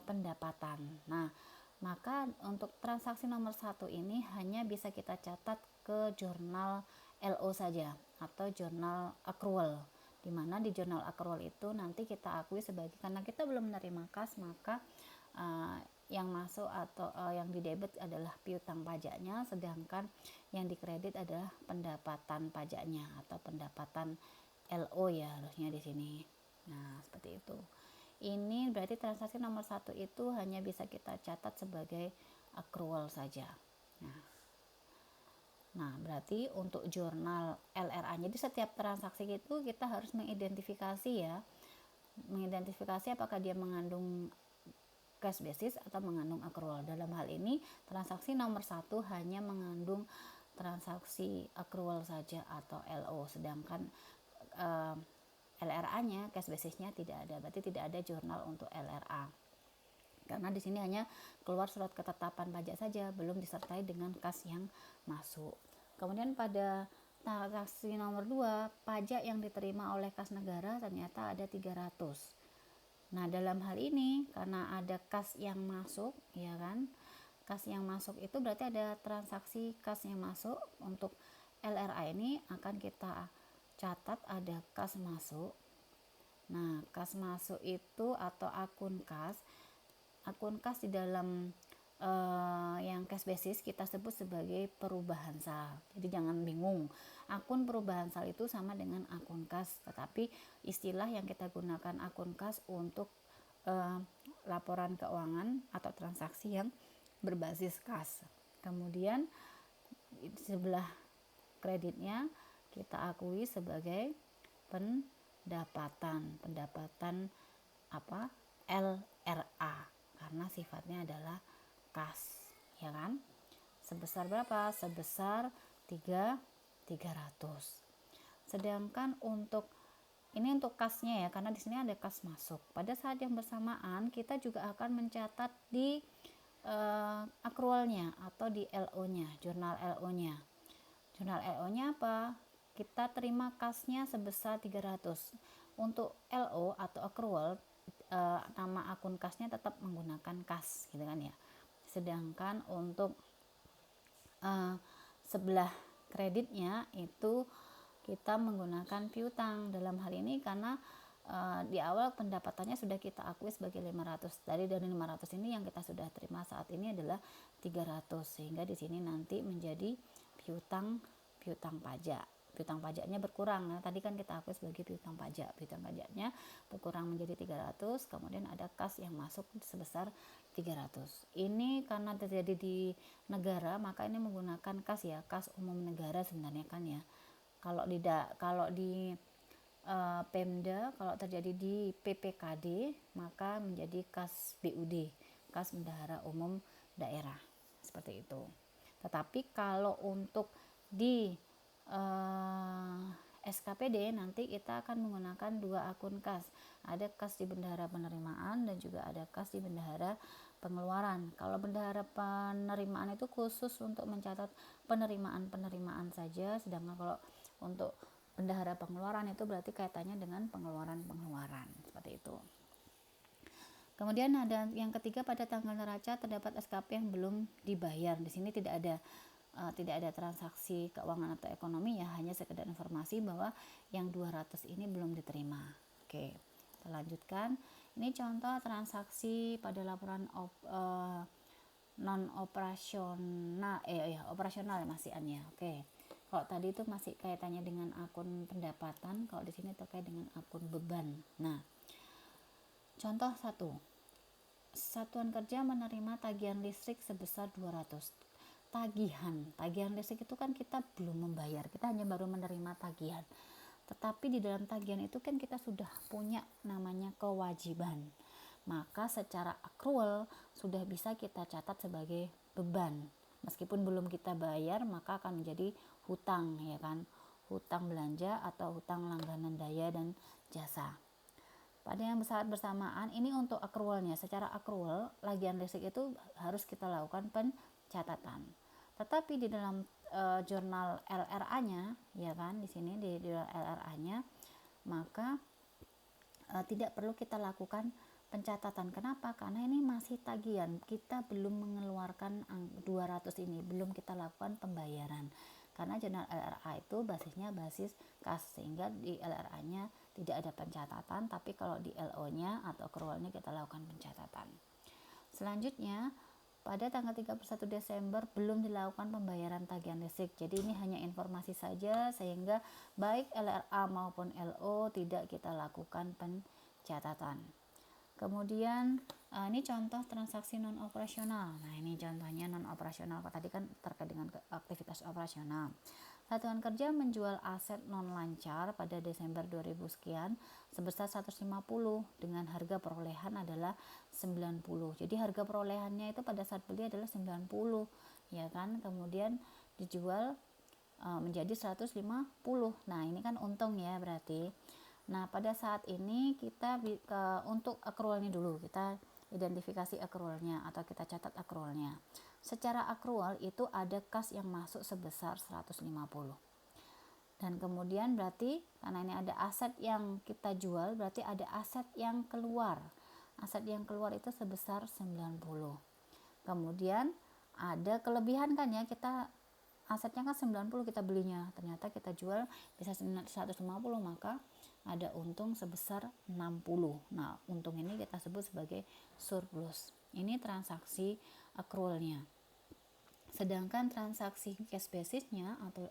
S1: pendapatan. Nah, maka untuk transaksi nomor 1 ini hanya bisa kita catat ke jurnal LO saja atau jurnal akrual, di mana di jurnal akrual itu nanti kita akui sebagai, karena kita belum menerima kas, maka yang masuk atau yang didebit adalah piutang pajaknya, sedangkan yang dikredit adalah pendapatan pajaknya atau pendapatan LO ya harusnya di sini. Nah, seperti itu. Ini berarti transaksi nomor 1 itu hanya bisa kita catat sebagai akrual saja. Nah, berarti untuk jurnal LRA, jadi setiap transaksi itu kita harus mengidentifikasi ya, mengidentifikasi apakah dia mengandung cash basis atau mengandung accrual. Dalam hal ini transaksi nomor 1 hanya mengandung transaksi accrual saja atau LO, sedangkan LRA-nya cash basisnya tidak ada, berarti tidak ada jurnal untuk LRA. Karena di sini hanya keluar surat ketetapan pajak saja, belum disertai dengan kas yang masuk. Kemudian pada transaksi nomor 2, pajak yang diterima oleh kas negara ternyata ada 300. Nah, dalam hal ini karena ada kas yang masuk, ya kan? Kas yang masuk itu berarti ada transaksi kas yang masuk. Untuk LRA ini akan kita catat ada kas masuk. Nah, kas masuk itu atau akun kas di dalam yang cash basis kita sebut sebagai perubahan sal. Jadi jangan bingung, akun perubahan sal itu sama dengan akun kas, tetapi istilah yang kita gunakan akun kas untuk laporan keuangan atau transaksi yang berbasis kas. Kemudian di sebelah kreditnya kita akui sebagai pendapatan apa? LRA, karena sifatnya adalah kas, ya kan? Sebesar berapa? Sebesar 300. Sedangkan untuk ini untuk kasnya ya, karena di sini ada kas masuk. Pada saat yang bersamaan kita juga akan mencatat di accrualnya atau di LO-nya, jurnal LO-nya. Jurnal LO-nya apa? Kita terima kasnya sebesar 300. Untuk LO atau accrual, nama akun kasnya tetap menggunakan kas, gitu kan ya. Sedangkan untuk sebelah kreditnya itu kita menggunakan piutang. Dalam hal ini karena di awal pendapatannya sudah kita akui sebagai 500. Dari 500 ini yang kita sudah terima saat ini adalah 300, sehingga di sini nanti menjadi piutang pajak. Piutang pajaknya berkurang. Nah, tadi kan kita akui sebagai piutang pajak. Piutang pajaknya berkurang menjadi 300, kemudian ada kas yang masuk sebesar 300. Ini karena terjadi di negara, maka ini menggunakan kas ya, kas umum negara sebenarnya kan ya. Kalau di Pemda, kalau terjadi di PPKD maka menjadi kas BUD, kas bendahara umum daerah, seperti itu. Tetapi kalau untuk di SKPD nanti kita akan menggunakan 2 akun kas, ada kas di bendahara penerimaan dan juga ada kas di bendahara pengeluaran. Kalau bendahara penerimaan itu khusus untuk mencatat penerimaan saja, sedangkan kalau untuk bendahara pengeluaran itu berarti kaitannya dengan pengeluaran seperti itu. Kemudian ada yang ketiga, pada tanggal neraca terdapat SKP yang belum dibayar. Di sini tidak ada transaksi keuangan atau ekonomi ya, hanya sekedar informasi bahwa yang 200 ini belum diterima. Oke, kita lanjutkan. Ini contoh transaksi pada laporan non operasional operasional masih ya. Oke. Kalau tadi itu masih kaitannya dengan akun pendapatan, kalau di sini terkait dengan akun beban. Nah, contoh 1. Satuan kerja menerima tagihan listrik sebesar 200. Tagihan listrik itu kan kita belum membayar, kita hanya baru menerima tagihan. Tetapi di dalam tagihan itu kan kita sudah punya namanya kewajiban. Maka secara accrual sudah bisa kita catat sebagai beban. Meskipun belum kita bayar, maka akan menjadi hutang, ya kan? Hutang belanja atau hutang langganan daya dan jasa. Pada yang saat bersamaan, ini untuk accrualnya. Secara accrual, tagihan listrik itu harus kita lakukan pencatatan. Tetapi di dalam jurnal LRA-nya, ya kan, di sini di jurnal LRA-nya, maka tidak perlu kita lakukan pencatatan. Kenapa? Karena ini masih tagihan, kita belum mengeluarkan 200 ini, belum kita lakukan pembayaran. Karena jurnal LRA itu basisnya basis kas, sehingga di LRA-nya tidak ada pencatatan, tapi kalau di LO-nya atau accrual-nya kita lakukan pencatatan. Selanjutnya, pada tanggal 31 Desember belum dilakukan pembayaran tagihan listrik. Jadi ini hanya informasi saja, sehingga baik LRA maupun LO tidak kita lakukan pencatatan. Kemudian ini contoh transaksi non operasional. Nah, ini contohnya non operasional. Tadi kan terkait dengan aktivitas operasional. Satuan Kerja menjual aset non lancar pada Desember 2000 sekian sebesar 150 dengan harga perolehan adalah 90. Jadi harga perolehannya itu pada saat beli adalah 90, ya kan? Kemudian dijual menjadi 150. Nah, ini kan untung ya berarti. Nah, pada saat ini kita untuk accrualnya dulu, kita identifikasi accrualnya atau kita catat accrualnya. Secara accrual itu ada kas yang masuk sebesar 150. Dan kemudian berarti karena ini ada aset yang kita jual, berarti ada aset yang keluar. Aset yang keluar itu sebesar 90. Kemudian ada kelebihan kan ya, kita asetnya kan 90 kita belinya, ternyata kita jual bisa 150, maka ada untung sebesar 60. Nah, untung ini kita sebut sebagai surplus. Ini transaksi accrualnya. Sedangkan transaksi cash basisnya atau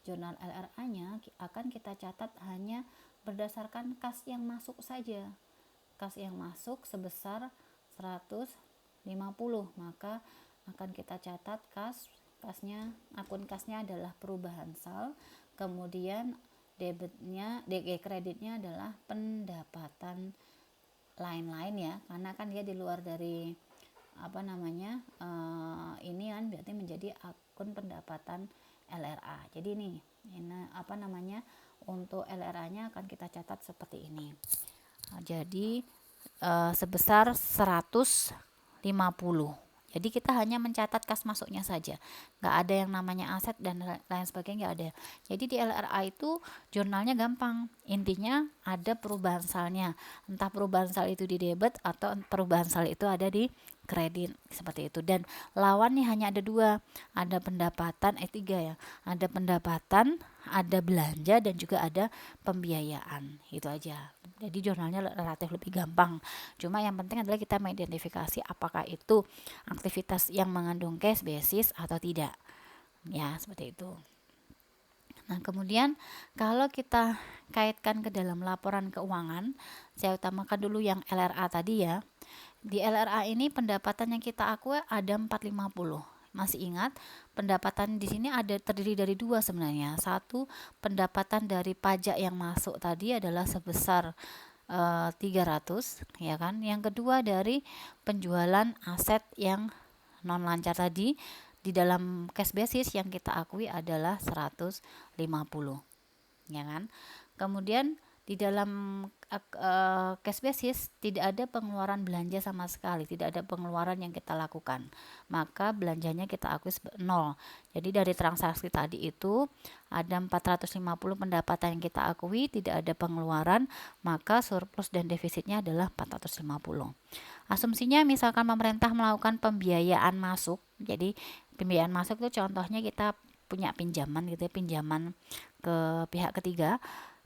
S1: jurnal LRA-nya akan kita catat hanya berdasarkan kas yang masuk saja. Kas yang masuk sebesar 150, maka akan kita catat akun kasnya adalah perubahan sal, kemudian kreditnya adalah pendapatan lain-lain ya, karena kan dia di luar dari ini kan berarti menjadi akun pendapatan LRA. Jadi ini untuk LRA-nya akan kita catat seperti ini. Jadi sebesar 150. Jadi kita hanya mencatat kas masuknya saja, nggak ada yang namanya aset dan lain sebagainya, nggak ada. Jadi di LRA itu jurnalnya gampang, intinya ada perubahan salnya, entah perubahan sal itu di debit atau perubahan sal itu ada di kredit, seperti itu. Dan lawannya hanya ada dua, ada pendapatan tiga ya, ada pendapatan, ada belanja, dan juga ada pembiayaan. Itu aja. Jadi jurnalnya relatif lebih gampang. Cuma yang penting adalah kita mengidentifikasi apakah itu aktivitas yang mengandung cash basis atau tidak. Ya, seperti itu. Nah, kemudian kalau kita kaitkan ke dalam laporan keuangan, saya utamakan dulu yang LRA tadi ya. Di LRA ini pendapatan yang kita akui ada 450. Masih ingat, pendapatan di sini ada terdiri dari dua sebenarnya. Satu, pendapatan dari pajak yang masuk tadi adalah sebesar 300, ya kan. Yang kedua dari penjualan aset yang non lancar tadi, di dalam cash basis yang kita akui adalah 150, ya kan. Kemudian di dalam cash basis tidak ada pengeluaran belanja sama sekali, tidak ada pengeluaran yang kita lakukan, maka belanjanya kita akui 0. Jadi dari transaksi tadi itu ada 450 pendapatan yang kita akui, tidak ada pengeluaran, maka surplus dan defisitnya adalah 450. Asumsinya misalkan pemerintah melakukan pembiayaan masuk, jadi pembiayaan masuk itu contohnya kita punya pinjaman gitu ya, pinjaman ke pihak ketiga.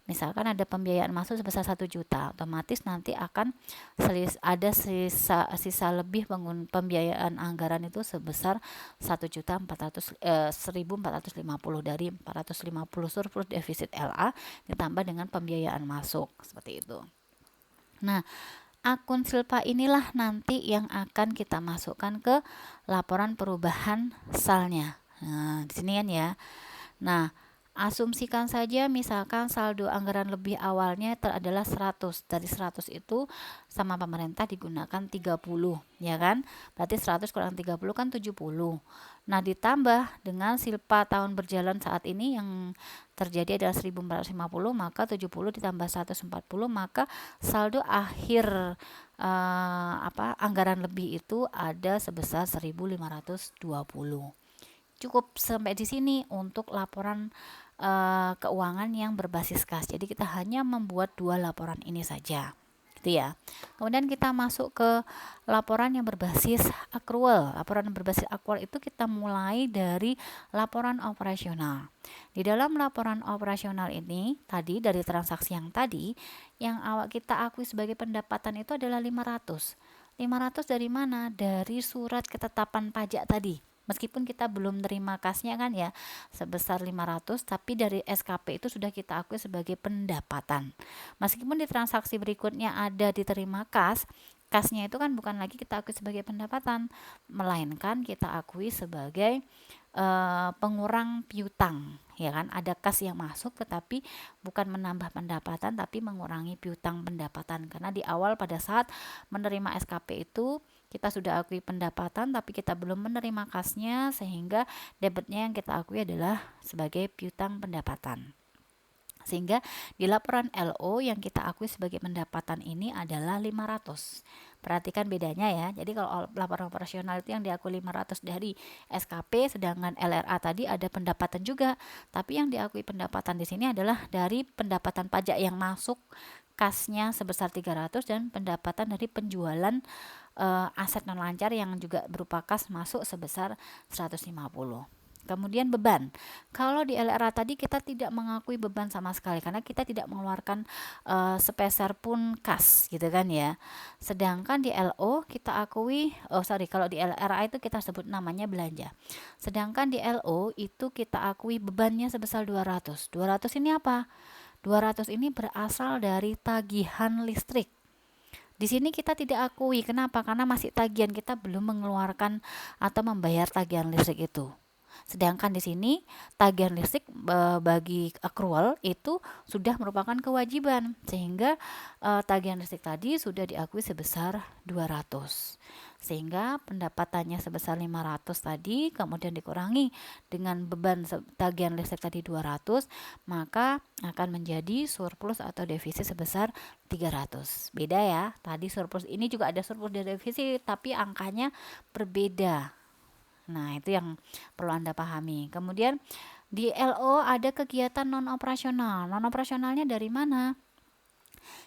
S1: Misalkan ada pembiayaan masuk sebesar 1 juta, otomatis nanti akan ada sisa lebih pembiayaan anggaran itu sebesar 1.450 dari 450 surplus defisit LA ditambah dengan pembiayaan masuk, seperti itu. Nah, akun silpa inilah nanti yang akan kita masukkan ke laporan perubahan salnya. Nah, di sini kan ya. Nah, asumsikan saja misalkan saldo anggaran lebih awalnya adalah 100. Dari 100 itu sama pemerintah digunakan 30, ya kan? Berarti 100 kurang 30 kan 70. Nah, ditambah dengan silpa tahun berjalan saat ini yang terjadi adalah 1450, maka 70 ditambah 140, maka saldo akhir anggaran lebih itu ada sebesar 1520. Cukup sampai di sini untuk laporan keuangan yang berbasis kas. Jadi kita hanya membuat 2 laporan ini saja, gitu ya. Kemudian kita masuk ke laporan yang berbasis accrual. Laporan berbasis accrual itu kita mulai dari laporan operasional. Di dalam laporan operasional ini tadi dari transaksi yang tadi yang kita akui sebagai pendapatan itu adalah 500. 500 dari mana? Dari surat ketetapan pajak tadi. Meskipun kita belum terima kasnya kan ya sebesar 500, tapi dari SKP itu sudah kita akui sebagai pendapatan. Meskipun di transaksi berikutnya ada diterima kasnya itu kan bukan lagi kita akui sebagai pendapatan, melainkan kita akui sebagai pengurang piutang, ya kan? Ada kas yang masuk tetapi bukan menambah pendapatan tapi mengurangi piutang pendapatan, karena di awal pada saat menerima SKP itu kita sudah akui pendapatan tapi kita belum menerima kasnya, sehingga debitnya yang kita akui adalah sebagai piutang pendapatan. Sehingga di laporan LO yang kita akui sebagai pendapatan ini adalah 500. Perhatikan bedanya ya. Jadi kalau laporan operasional itu yang diakui 500 dari SKP, sedangkan LRA tadi ada pendapatan juga. Tapi yang diakui pendapatan di sini adalah dari pendapatan pajak yang masuk kasnya sebesar 300 dan pendapatan dari penjualan aset non lancar yang juga berupa kas masuk sebesar 150. Kemudian beban. Kalau di LRA tadi kita tidak mengakui beban sama sekali karena kita tidak mengeluarkan sepeser pun kas gitu kan ya. Sedangkan di LO kita akui, kalau di LRA itu kita sebut namanya belanja. Sedangkan di LO itu kita akui bebannya sebesar 200. 200 ini apa? 200 ini berasal dari tagihan listrik. Di sini kita tidak akui. Kenapa? Karena masih tagihan, kita belum mengeluarkan atau membayar tagihan listrik itu. Sedangkan di sini tagihan listrik bagi accrual itu sudah merupakan kewajiban, sehingga tagihan listrik tadi sudah diakui sebesar 200. Sehingga pendapatannya sebesar 500 tadi kemudian dikurangi dengan beban tagihan listrik tadi 200, maka akan menjadi surplus atau defisit sebesar 300. Beda ya, tadi surplus ini juga ada surplus dan defisit tapi angkanya berbeda. Nah, itu yang perlu Anda pahami. Kemudian di LO ada kegiatan non operasional. Non operasionalnya dari mana?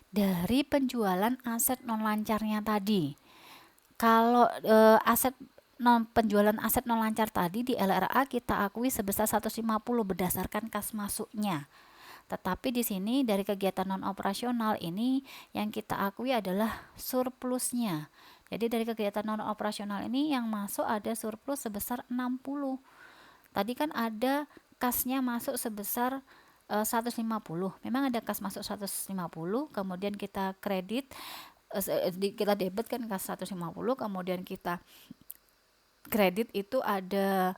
S1: Dari penjualan aset non lancarnya tadi. Kalau penjualan aset non lancar tadi di LRA kita akui sebesar 150 berdasarkan kas masuknya. Tetapi di sini dari kegiatan non operasional ini yang kita akui adalah surplusnya. Jadi dari kegiatan non operasional ini yang masuk ada surplus sebesar 60. Tadi kan ada kasnya masuk sebesar 150. Memang ada kas masuk 150, kemudian kita kredit, kita debit kan kas 150, kemudian kita kredit itu ada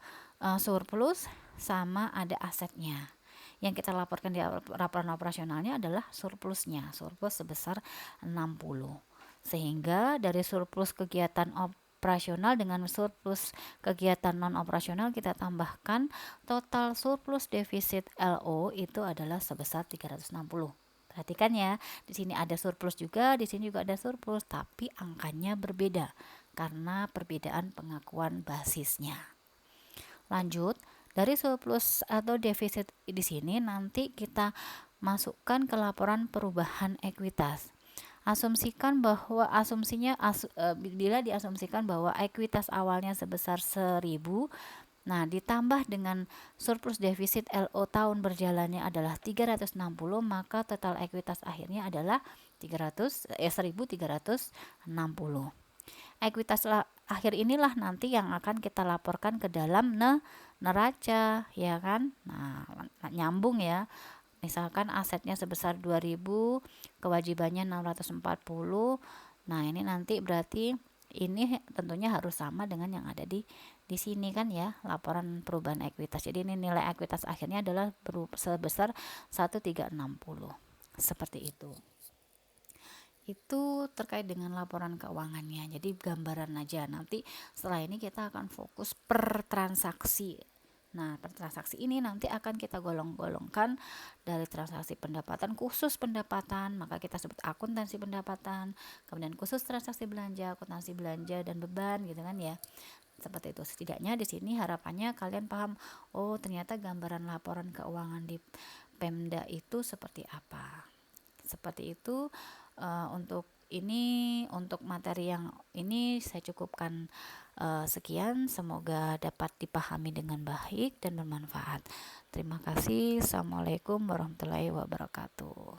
S1: surplus sama ada asetnya. Yang kita laporkan di laporan operasionalnya adalah surplusnya, surplus sebesar 60. Sehingga dari surplus kegiatan operasional dengan surplus kegiatan non operasional kita tambahkan, total surplus defisit LO itu adalah sebesar 360. Perhatikan ya, di sini ada surplus juga, di sini juga ada surplus, tapi angkanya berbeda karena perbedaan pengakuan basisnya. Lanjut, dari surplus atau defisit di sini nanti kita masukkan ke laporan perubahan ekuitas. Bila diasumsikan bahwa ekuitas awalnya sebesar 1000, nah ditambah dengan surplus defisit LO tahun berjalannya adalah 360, maka total ekuitas akhirnya adalah 1360. Ekuitas akhir inilah nanti yang akan kita laporkan ke dalam neraca, ya kan? Nah, nyambung ya. Misalkan asetnya sebesar 2000, kewajibannya 640. Nah, ini nanti berarti ini tentunya harus sama dengan yang ada di sini kan ya, laporan perubahan ekuitas. Jadi ini nilai ekuitas akhirnya adalah sebesar 1360. Seperti itu. Itu terkait dengan laporan keuangannya. Jadi gambaran aja. Nanti setelah ini kita akan fokus per transaksi. Nah, per transaksi ini nanti akan kita golong-golongkan dari transaksi pendapatan, khusus pendapatan, maka kita sebut akuntansi pendapatan, kemudian khusus transaksi belanja, akuntansi belanja dan beban gitu kan ya. Seperti itu. Setidaknya di sini harapannya kalian paham, oh ternyata gambaran laporan keuangan di Pemda itu seperti apa. Seperti itu. Untuk materi yang ini saya cukupkan sekian, semoga dapat dipahami dengan baik dan bermanfaat. Terima kasih. Assalamualaikum warahmatullahi wabarakatuh.